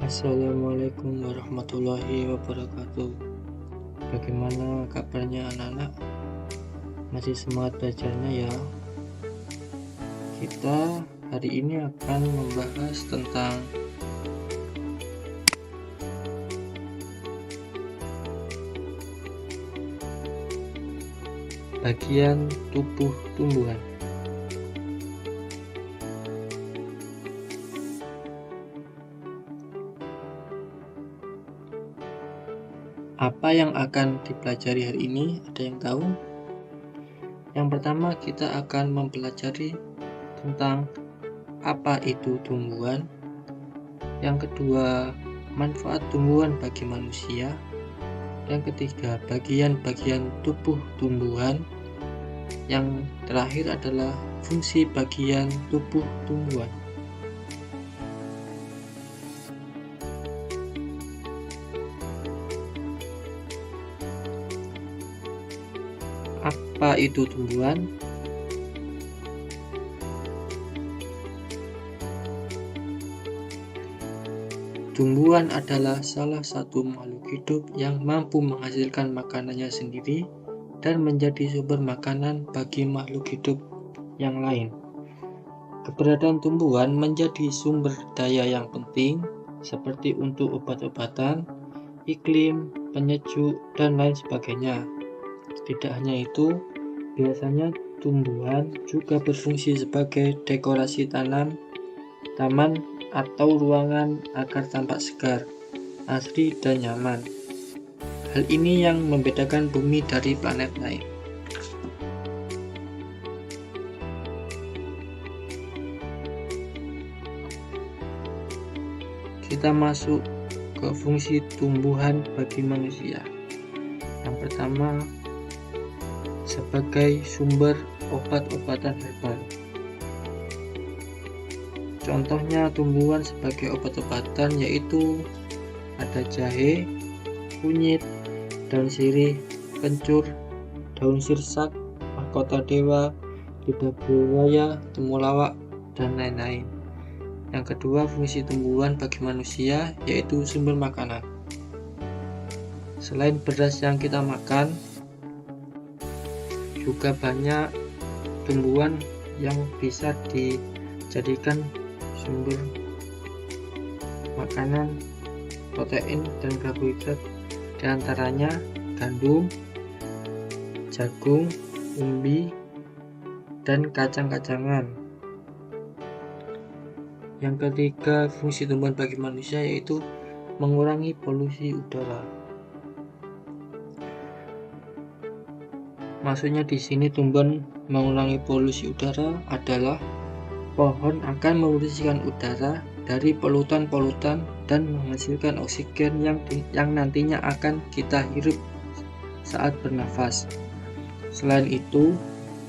Assalamualaikum warahmatullahi wabarakatuh. Bagaimana kabarnya anak-anak? Masih semangat belajarnya ya? Kita hari ini akan membahas tentang bagian tubuh tumbuhan. Apa yang akan dipelajari hari ini? Ada yang tahu? Yang pertama, kita akan mempelajari tentang apa itu tumbuhan. Yang kedua, manfaat tumbuhan bagi manusia. Yang ketiga, bagian-bagian tubuh tumbuhan. Yang terakhir adalah fungsi bagian tubuh tumbuhan. Apa itu tumbuhan? Tumbuhan adalah salah satu makhluk hidup yang mampu menghasilkan makanannya sendiri dan menjadi sumber makanan bagi makhluk hidup yang lain. Keberadaan tumbuhan menjadi sumber daya yang penting, seperti untuk obat-obatan, iklim, penyejuk, dan lain sebagainya. Tidak hanya itu, biasanya tumbuhan juga berfungsi sebagai dekorasi taman atau ruangan agar tampak segar, asri, dan nyaman. Hal ini yang membedakan bumi dari planet lain. Kita masuk ke fungsi tumbuhan bagi manusia. Yang pertama, sebagai sumber obat-obatan herbal. Contohnya tumbuhan sebagai obat-obatan yaitu ada jahe, kunyit, daun sirih, kencur, daun sirsak, mahkota dewa, lidah buaya, temulawak, dan lain-lain. Yang kedua, fungsi tumbuhan bagi manusia yaitu sumber makanan. Selain beras yang kita makan, juga banyak tumbuhan yang bisa dijadikan sumber makanan protein dan karbohidrat, diantaranya gandum, jagung, umbi, dan kacang-kacangan. Yang ketiga, fungsi tumbuhan bagi manusia yaitu mengurangi polusi udara. Maksudnya di sini tumbuhan mengurangi polusi udara adalah pohon akan membersihkan udara dari polutan-polutan dan menghasilkan oksigen yang nantinya akan kita hirup saat bernafas. Selain itu,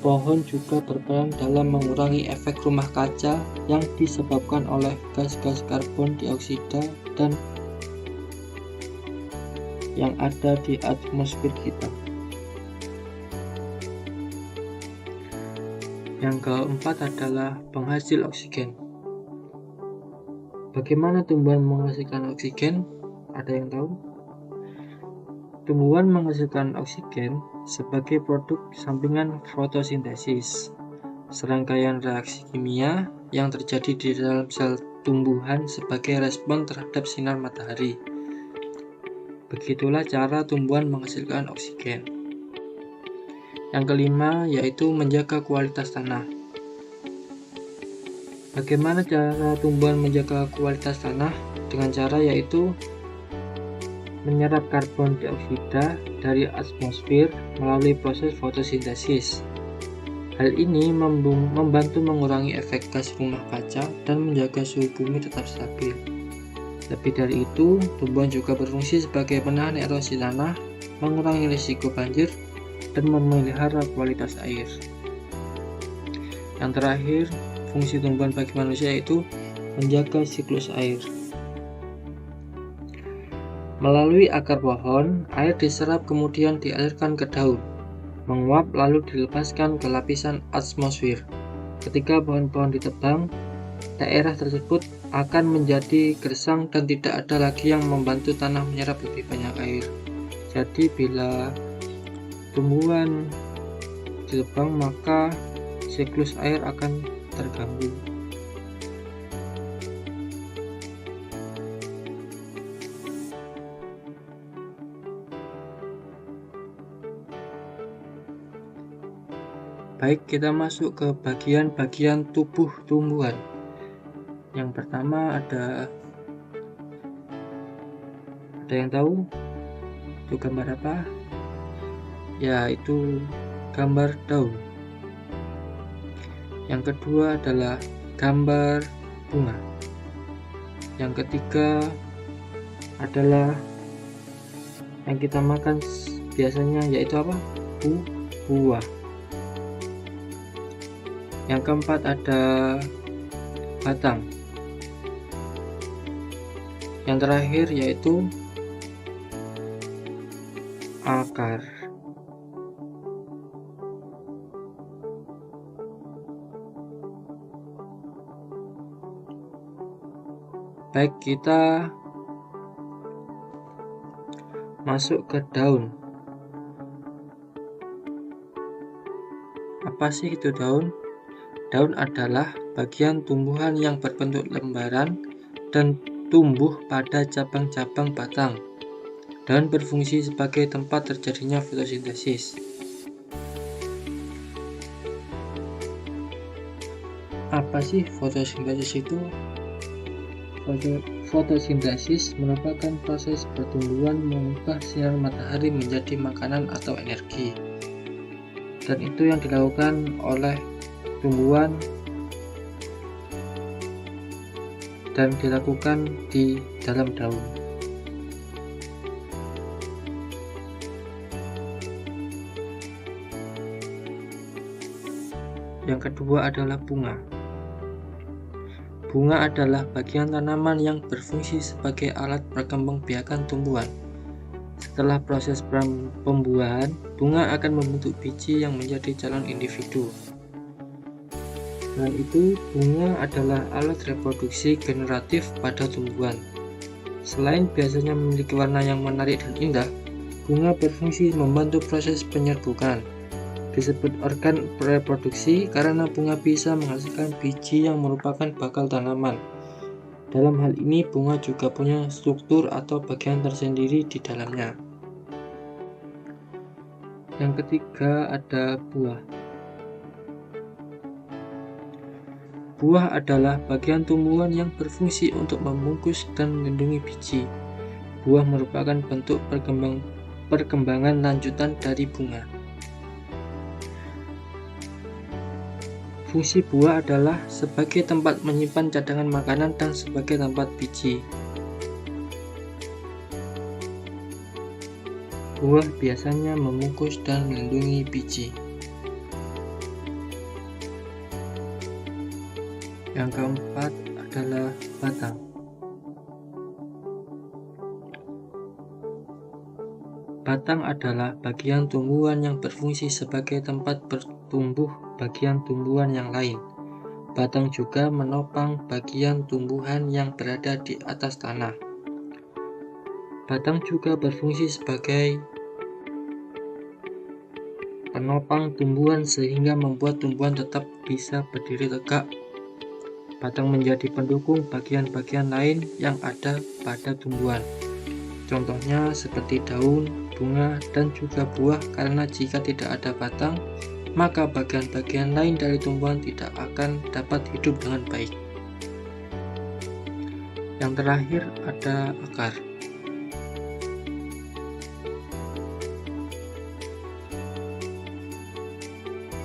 pohon juga berperan dalam mengurangi efek rumah kaca yang disebabkan oleh gas-gas karbon dioksida dan yang ada di atmosfer kita. Yang keempat adalah penghasil oksigen. Bagaimana tumbuhan menghasilkan oksigen? Ada yang tahu? Tumbuhan menghasilkan oksigen sebagai produk sampingan fotosintesis, serangkaian reaksi kimia yang terjadi di dalam sel tumbuhan sebagai respon terhadap sinar matahari. Begitulah cara tumbuhan menghasilkan oksigen. Yang kelima yaitu menjaga kualitas tanah. Bagaimana cara tumbuhan menjaga kualitas tanah? Dengan cara yaitu menyerap karbon dioksida dari atmosfer melalui proses fotosintesis. Hal ini membantu mengurangi efek gas rumah kaca dan menjaga suhu bumi tetap stabil. Lebih dari itu, tumbuhan juga berfungsi sebagai penahan erosi tanah, mengurangi risiko banjir, dan memelihara kualitas air. Yang terakhir, fungsi tumbuhan bagi manusia yaitu menjaga siklus air. Melalui akar pohon, air diserap kemudian dialirkan ke daun, menguap lalu dilepaskan ke lapisan atmosfer. Ketika pohon-pohon ditebang, daerah tersebut akan menjadi gersang dan tidak ada lagi yang membantu tanah menyerap lebih banyak air. Jadi bila tumbuhan dilebang, maka siklus air akan terganggu. Baik, kita masuk ke bagian-bagian tubuh tumbuhan. Yang pertama ada yang tahu itu gambar apa? Ya, itu gambar daun. Yang kedua adalah gambar bunga. Yang ketiga adalah yang kita makan biasanya, yaitu apa? Buah. Yang keempat ada batang. Yang terakhir yaitu akar. Baik, kita masuk ke daun. Apa sih itu daun? Daun adalah bagian tumbuhan yang berbentuk lembaran dan tumbuh pada cabang-cabang batang. Daun berfungsi sebagai tempat terjadinya fotosintesis. Apa sih fotosintesis itu? Fotosintesis merupakan proses pertumbuhan mengubah sinar matahari menjadi makanan atau energi. Dan itu yang dilakukan oleh tumbuhan dan dilakukan di dalam daun. Yang kedua adalah bunga. Bunga adalah bagian tanaman yang berfungsi sebagai alat perkembangbiakan tumbuhan. Setelah proses pembuahan, bunga akan membentuk biji yang menjadi calon individu. Selain itu, bunga adalah alat reproduksi generatif pada tumbuhan. Selain biasanya memiliki warna yang menarik dan indah, bunga berfungsi membantu proses penyerbukan. Disebut organ reproduksi karena bunga bisa menghasilkan biji yang merupakan bakal tanaman. Dalam hal ini, bunga juga punya struktur atau bagian tersendiri di dalamnya. Yang ketiga ada buah. Buah adalah bagian tumbuhan yang berfungsi untuk membungkus dan melindungi biji. Buah merupakan bentuk perkembangan lanjutan dari bunga. Fungsi buah adalah sebagai tempat menyimpan cadangan makanan dan sebagai tempat biji. Buah biasanya membungkus dan melindungi biji. Yang keempat adalah batang. Batang adalah bagian tumbuhan yang berfungsi sebagai tempat bertumbuh bagian tumbuhan yang lain. Batang juga menopang bagian tumbuhan yang berada di atas tanah. Batang juga berfungsi sebagai penopang tumbuhan sehingga membuat tumbuhan tetap bisa berdiri tegak. Batang menjadi pendukung bagian-bagian lain yang ada pada tumbuhan. Contohnya seperti daun, bunga, dan juga buah, karena jika tidak ada batang, maka bagian-bagian lain dari tumbuhan tidak akan dapat hidup dengan baik. Yang terakhir ada akar.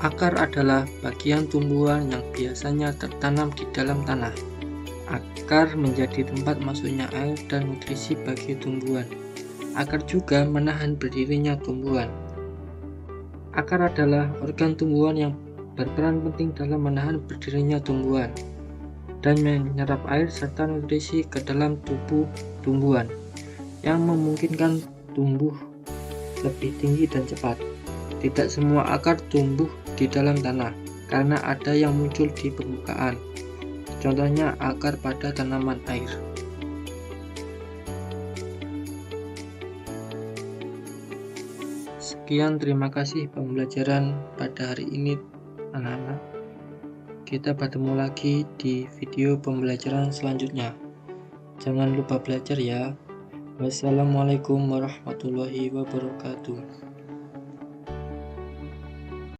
Akar adalah bagian tumbuhan yang biasanya tertanam di dalam tanah. Akar menjadi tempat masuknya air dan nutrisi bagi tumbuhan. Akar juga menahan berdirinya tumbuhan. Akar adalah organ tumbuhan yang berperan penting dalam menahan berdirinya tumbuhan dan menyerap air serta nutrisi ke dalam tubuh tumbuhan, yang memungkinkan tumbuh lebih tinggi dan cepat. Tidak semua akar tumbuh di dalam tanah, karena ada yang muncul di permukaan. Contohnya akar pada tanaman air. Sekian, terima kasih pembelajaran pada hari ini anak-anak. Kita bertemu lagi di video pembelajaran selanjutnya. Jangan lupa belajar ya. Wassalamualaikum warahmatullahi wabarakatuh.